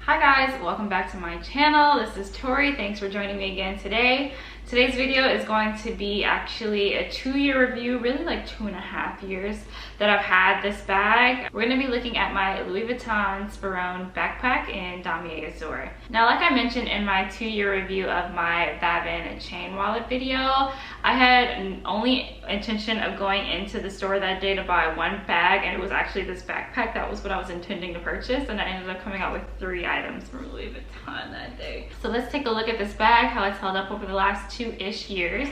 Hi guys, welcome back to my channel. This is Tori. Thanks for joining me again today. Today's video is going to be actually a 2-year review, really like 2.5 years that I've had this bag. We're going to be looking at my Louis Vuitton Sperone backpack in Damier, Azur. Now, like I mentioned in my 2-year review of my Vuitton chain wallet video, I had only intention of going into the store that day to buy one bag, and it was actually this backpack. That was what I was intending to purchase, and I ended up coming out with 3 items from Louis Vuitton that day. So let's take a look at this bag, how it's held up over the last 2-ish years,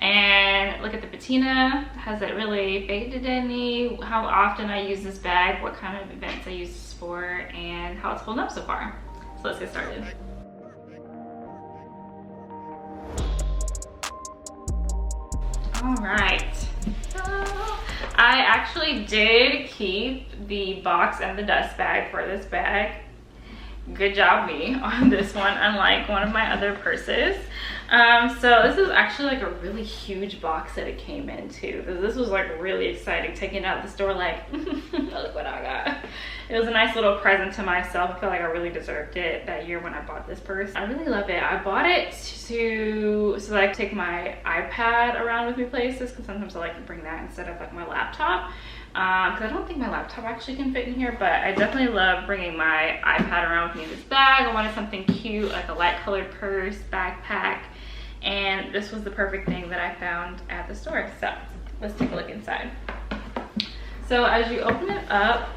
and look at the patina. Has it really faded any? How often I use this bag, what kind of events I use this for, and how it's holding up so far. So let's get started. All right, so I actually did keep the box and the dust bag for this bag. Good job me on this one, unlike one of my other purses. So this is actually like a really huge box that it came into. This was like really exciting, taking it out of the store like, look what I got. It was a nice little present to myself. I feel like I really deserved it that year when I bought this purse. I really love it. I bought it so that I could take my iPad around with me places, because sometimes I like to bring that instead of like my laptop. Because I don't think my laptop actually can fit in here, but I definitely love bringing my iPad around with me in this bag. I wanted something cute, like a light colored purse, backpack, and this was the perfect thing that I found at the store. So let's take a look inside. So as you open it up,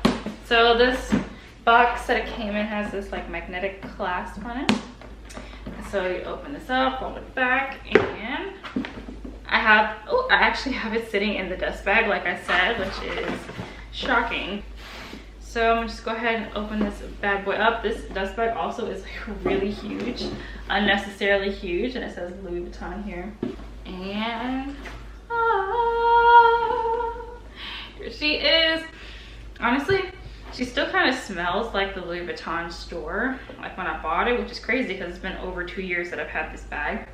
so this box that it came in has this like magnetic clasp on it. So you open this up, fold it back, and I actually have it sitting in the dust bag, like I said, which is shocking. So I'm gonna just go ahead and open this bad boy up. This dust bag also is like really huge, unnecessarily huge, and it says Louis Vuitton here. And here she is. Honestly, she still kind of smells like the Louis Vuitton store, like when I bought it, which is crazy because it's been over 2 years that I've had this bag.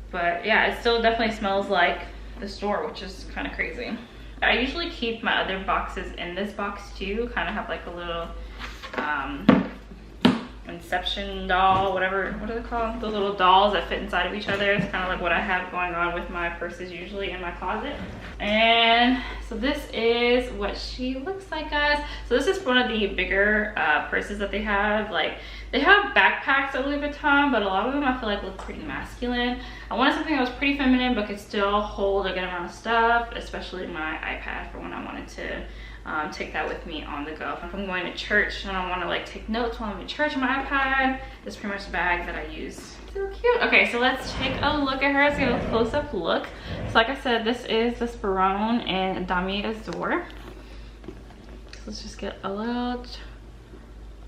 But yeah, it still definitely smells like the store, which is kind of crazy. I usually keep my other boxes in this box too, kind of have like a little inception doll, whatever, what are they called? The little dolls that fit inside of each other. It's kind of like what I have going on with my purses usually in my closet. And so this is what she looks like, guys. So this is one of the bigger purses that they have. Like, they have backpacks at Louis Vuitton, but a lot of them I feel like look pretty masculine. I wanted something that was pretty feminine but could still hold a good amount of stuff, especially my iPad for when I wanted to take that with me on the go. If I'm going to church and I want to like take notes while I'm in church on my iPad, this is pretty much the bag that I use. So cute. Okay, so let's take a look at her. Let's get a close-up look. So like I said, this is the Sperone and Damier Azur. So let's just get a little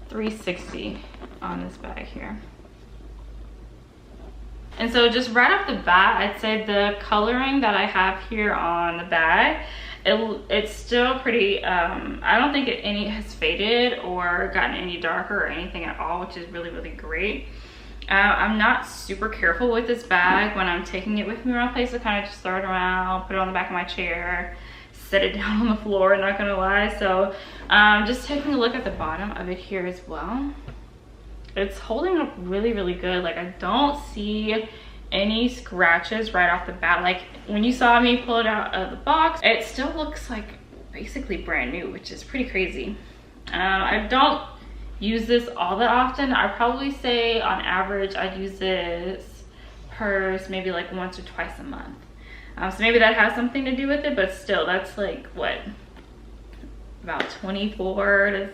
360 on this bag here. And so just right off the bat, I'd say the coloring that I have here on the bag, it's still pretty, I don't think any has faded or gotten any darker or anything at all, which is really, really great. I'm not super careful with this bag when I'm taking it with me around places. I kind of just throw it around, put it on the back of my chair, set it down on the floor, not gonna lie. So just taking a look at the bottom of it here as well. It's holding up really, really good. Like, I don't see any scratches right off the bat. Like, when you saw me pull it out of the box, it still looks like basically brand new, which is pretty crazy. I don't use this all that often. I probably say on average I use this purse maybe like once or twice a month. So maybe that has something to do with it, but still, that's like what, about 24 to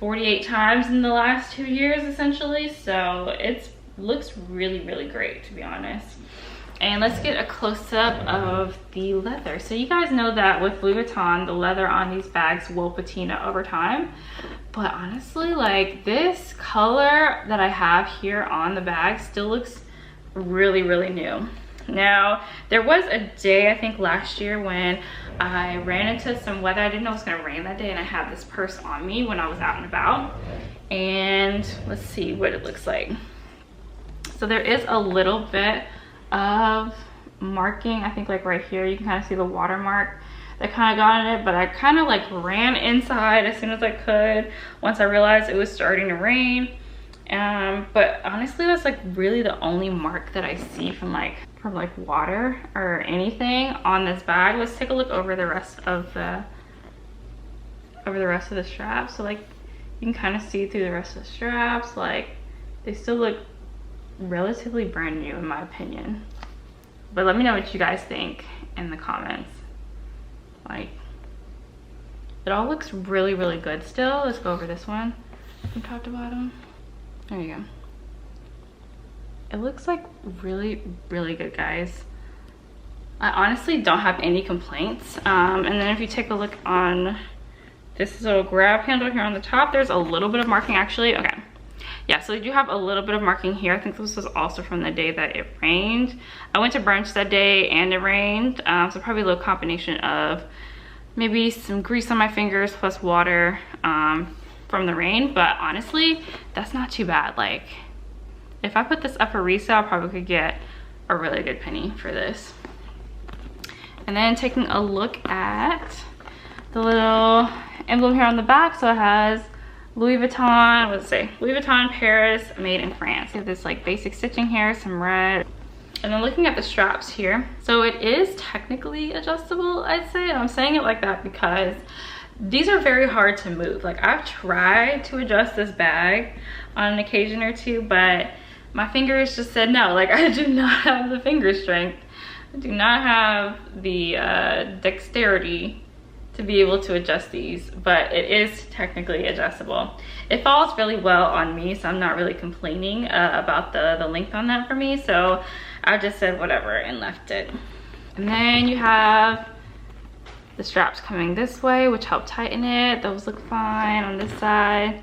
48 times in the last 2 years essentially. So it looks really, really great, to be honest. And let's get a close-up of the leather. So you guys know that with Louis Vuitton, the leather on these bags will patina over time. But honestly, like, this color that I have here on the bag still looks really, really new. Now, there was a day, I think last year, when I ran into some weather. I didn't know it was gonna rain that day, and I had this purse on me when I was out and about. And let's see what it looks like. So there is a little bit of marking, I think, like right here. You can kind of see the watermark that kind of got in it, but I kind of like ran inside as soon as I could once I realized it was starting to rain. But honestly, that's like really the only mark that I see from like water or anything on this bag. Let's take a look over the rest of the straps. So like you can kind of see through the rest of the straps, like they still look relatively brand new in my opinion. But let me know what you guys think in the comments. Like, it all looks really, really good still. Let's go over this one from top to bottom. There you go. It looks like really, really good, guys. I honestly don't have any complaints. And then if you take a look on this little grab handle here on the top, there's a little bit of marking actually. Okay. Yeah, so you have a little bit of marking here. I think this was also from the day that it rained. I went to brunch that day and it rained. So probably a little combination of maybe some grease on my fingers plus water from the rain. But honestly, that's not too bad. Like, if I put this up for resale, I probably could get a really good penny for this. And then taking a look at the little emblem here on the back. So it has Louis Vuitton, what does it say? Louis Vuitton Paris, made in France. You have this like basic stitching here, some red. And then looking at the straps here. So it is technically adjustable, I'd say. And I'm saying it like that because these are very hard to move. Like, I've tried to adjust this bag on an occasion or two, but my fingers just said no. Like, I do not have the finger strength. I do not have the dexterity to be able to adjust these, but it is technically adjustable. It falls really well on me, so I'm not really complaining about the length on that for me. So I just said whatever and left it. And then you have the straps coming this way, which help tighten it. Those look fine on this side.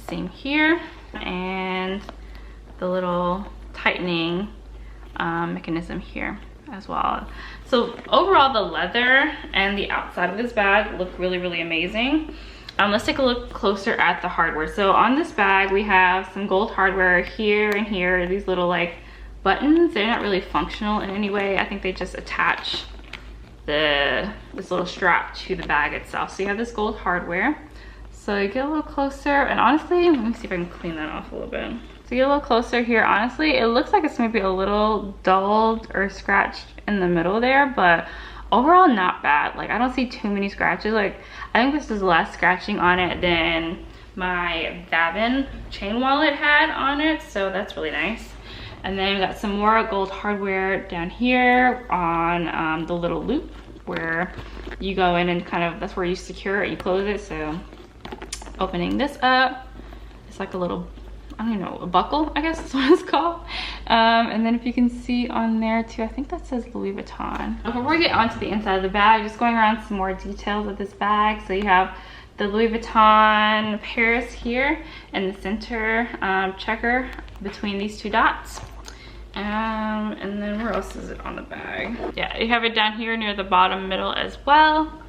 Same here. And the little tightening mechanism here as well. So overall, the leather and the outside of this bag look really, really amazing. Let's take a look closer at the hardware. So on this bag, we have some gold hardware here and here. These little like buttons, they're not really functional in any way. I think they just attach this little strap to the bag itself. So you have this gold hardware. So you get a little closer, and honestly, let me see if I can clean that off a little bit. So get a little closer here. Honestly, it looks like it's maybe a little dulled or scratched in the middle there, but overall not bad. Like, I don't see too many scratches. Like, I think this is less scratching on it than my Vavin chain wallet had on it, so that's really nice. And then we got some more gold hardware down here on the little loop where you go in and kind of, that's where you secure it, you close it. So opening this up, it's like a little, I don't even know, a buckle, I guess that's what it's called. And then if you can see on there too, I think that says Louis Vuitton. Before we get onto the inside of the bag, just going around some more details of this bag. So you have the Louis Vuitton Paris here and the center checker between these two dots. And then where else is it on the bag? Yeah, you have it down here near the bottom middle as well.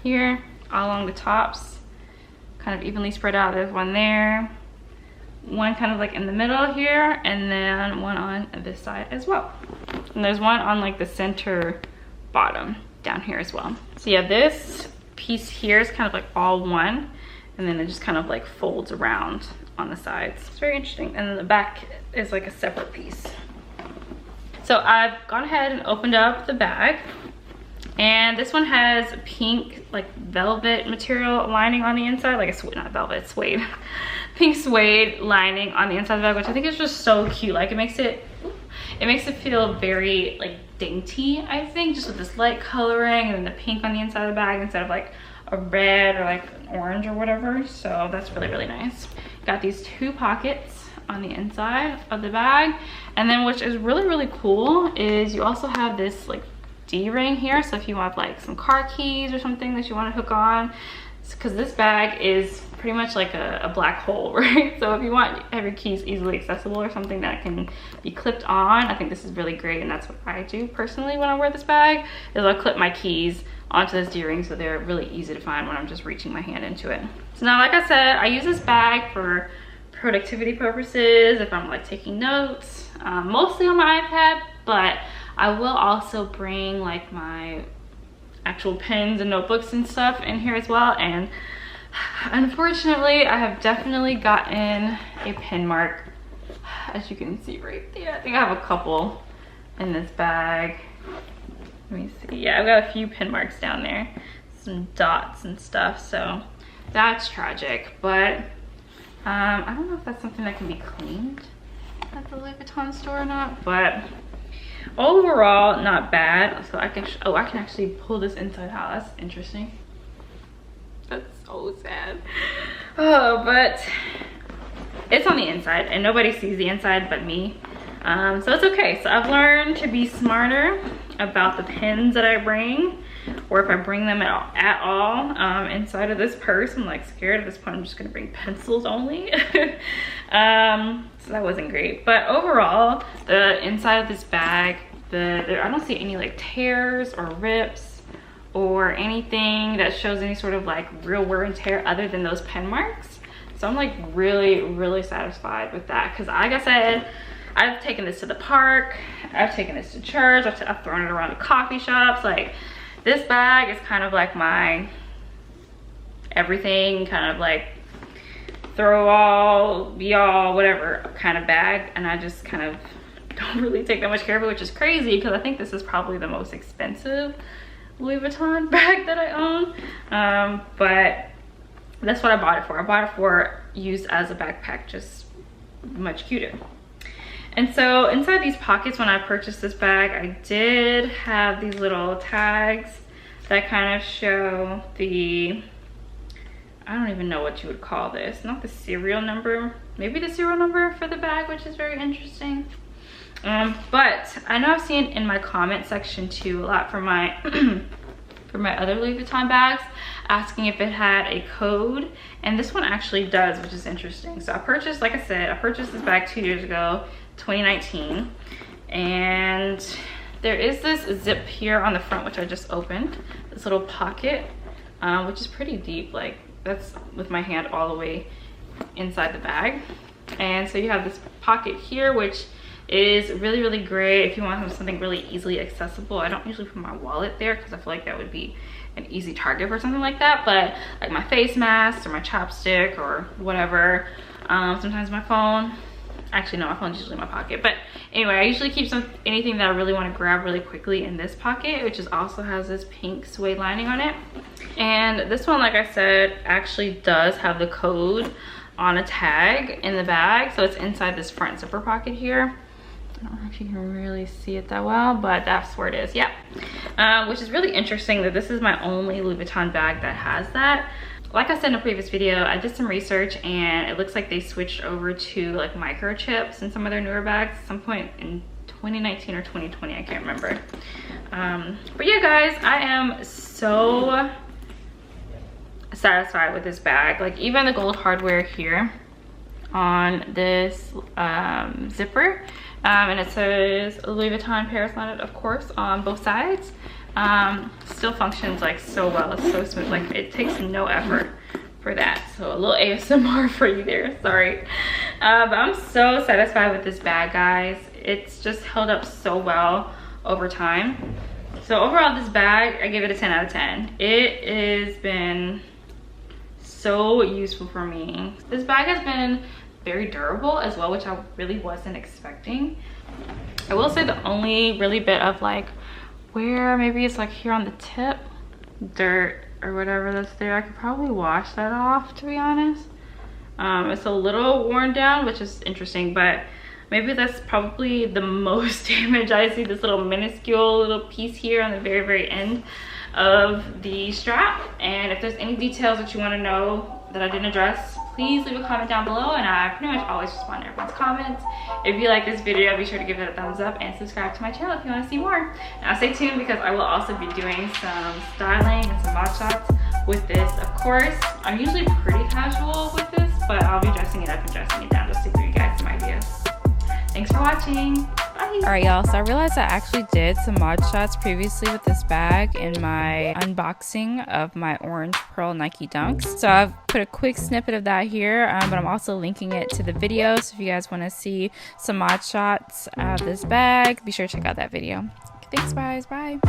Here, all along the tops, kind of evenly spread out. There's one there, one kind of like in the middle here, and then one on this side as well. And there's one on like the center bottom down here as well. So yeah, this piece here is kind of like all one, and then it just kind of like folds around on the sides. It's very interesting. And then the back is like a separate piece. So I've gone ahead and opened up the bag, and this one has pink like velvet material lining on the inside, like a not velvet, suede. Pink suede lining on the inside of the bag, which I think is just so cute. Like, it makes it feel very like dainty, I think, just with this light coloring and then the pink on the inside of the bag instead of like a red or like an orange or whatever. So that's really, really nice. Got these two pockets on the inside of the bag, and then which is really, really cool is you also have this like D-ring here. So if you want like some car keys or something that you want to hook on, because this bag is pretty much like a black hole, right? So if you want to have your keys easily accessible or something that can be clipped on, I think this is really great. And that's what I do personally when I wear this bag, is I'll clip my keys onto this D-ring so they're really easy to find when I'm just reaching my hand into it. So now, like I said, I use this bag for productivity purposes, if I'm like taking notes, mostly on my iPad, but I will also bring like my actual pens and notebooks and stuff in here as well. And unfortunately, I have definitely gotten a pen mark, as you can see right there. I think I have a couple in this bag. Let me see. Yeah, I've got a few pen marks down there, some dots and stuff, so that's tragic. But I don't know if that's something that can be cleaned at the Louis Vuitton store or not, but overall not bad. So I can actually pull this inside out. That's interesting. That's so sad. Oh, but it's on the inside and nobody sees the inside but me, so it's okay. So I've learned to be smarter about the pens that I bring, or if I bring them at all inside of this purse. I'm like scared at this point. I'm just gonna bring pencils only. So that wasn't great, but overall the inside of this bag, I don't see any like tears or rips or anything that shows any sort of like real wear and tear other than those pen marks. So I'm like really satisfied with that, because like I said, I've taken this to the park, I've taken this to church, I've thrown it around the coffee shops. Like, this bag is kind of like my everything, kind of like throw all, be all, whatever kind of bag. And I just kind of don't really take that much care of it, which is crazy because I think this is probably the most expensive Louis Vuitton bag that I own. But that's what I bought it for. I bought it for use as a backpack, just much cuter. And so inside these pockets, when I purchased this bag, I did have these little tags that kind of show the, I don't even know what you would call this, not the serial number, maybe the serial number for the bag, which is very interesting. But I know I've seen in my comment section too a lot for my for my other Louis Vuitton bags, asking if it had a code, and this one actually does, which is interesting. So I purchased, like I said, I purchased this bag 2 years ago, 2019, and there is this zip here on the front, which I just opened, this little pocket, which is pretty deep. Like, that's with my hand all the way inside the bag. And so you have this pocket here, which is really great if you want to have something really easily accessible. I don't usually put my wallet there because I feel like that would be an easy target for something like that, but like my face mask or my chapstick or whatever, sometimes my phone. Actually, no, my phone's usually in my pocket. But anyway, I usually keep anything that I really want to grab really quickly in this pocket, which is also has this pink suede lining on it. And this one, like I said, actually does have the code on a tag in the bag. So it's inside this front zipper pocket here. I don't know if you can really see it that well, but that's where it is. Yeah. Which is really interesting that this is my only Louis Vuitton bag that has that. Like I said in a previous video, I did some research and it looks like they switched over to like microchips in some of their newer bags at some point in 2019 or 2020, I can't remember. But yeah, guys, I am so satisfied with this bag. Like, even the gold hardware here on this zipper, and it says Louis Vuitton Paris Landed, of course, on both sides. Still functions like so well. It's so smooth. Like, it takes no effort for that. So a little ASMR for you there, sorry. But I'm so satisfied with this bag, guys. It's just held up so well over time. So overall, this bag, I give it a 10 out of 10. It has been so useful for me. This bag has been very durable as well, which I really wasn't expecting. I will say the only really bit of like where maybe it's like here on the tip, dirt or whatever that's there, I could probably wash that off, to be honest. It's a little worn down, which is interesting, but maybe that's probably the most damage. I see this little minuscule little piece here on the very end of the strap. And if there's any details that you want to know that I didn't address, please leave a comment down below, and I pretty much always respond to everyone's comments. If you like this video, be sure to give it a thumbs up and subscribe to my channel if you want to see more. Now stay tuned, because I will also be doing some styling and some mod shots with this. Of course, I'm usually pretty casual with this, but I'll be dressing it up and dressing it down just to give you guys some ideas. Thanks for watching. Bye. Alright, y'all, so I realized I actually did some mod shots previously with this bag in my unboxing of my orange pearl Nike Dunks. So I've put a quick snippet of that here, but I'm also linking it to the video. So if you guys want to see some mod shots of this bag, be sure to check out that video. Thanks, guys. Bye.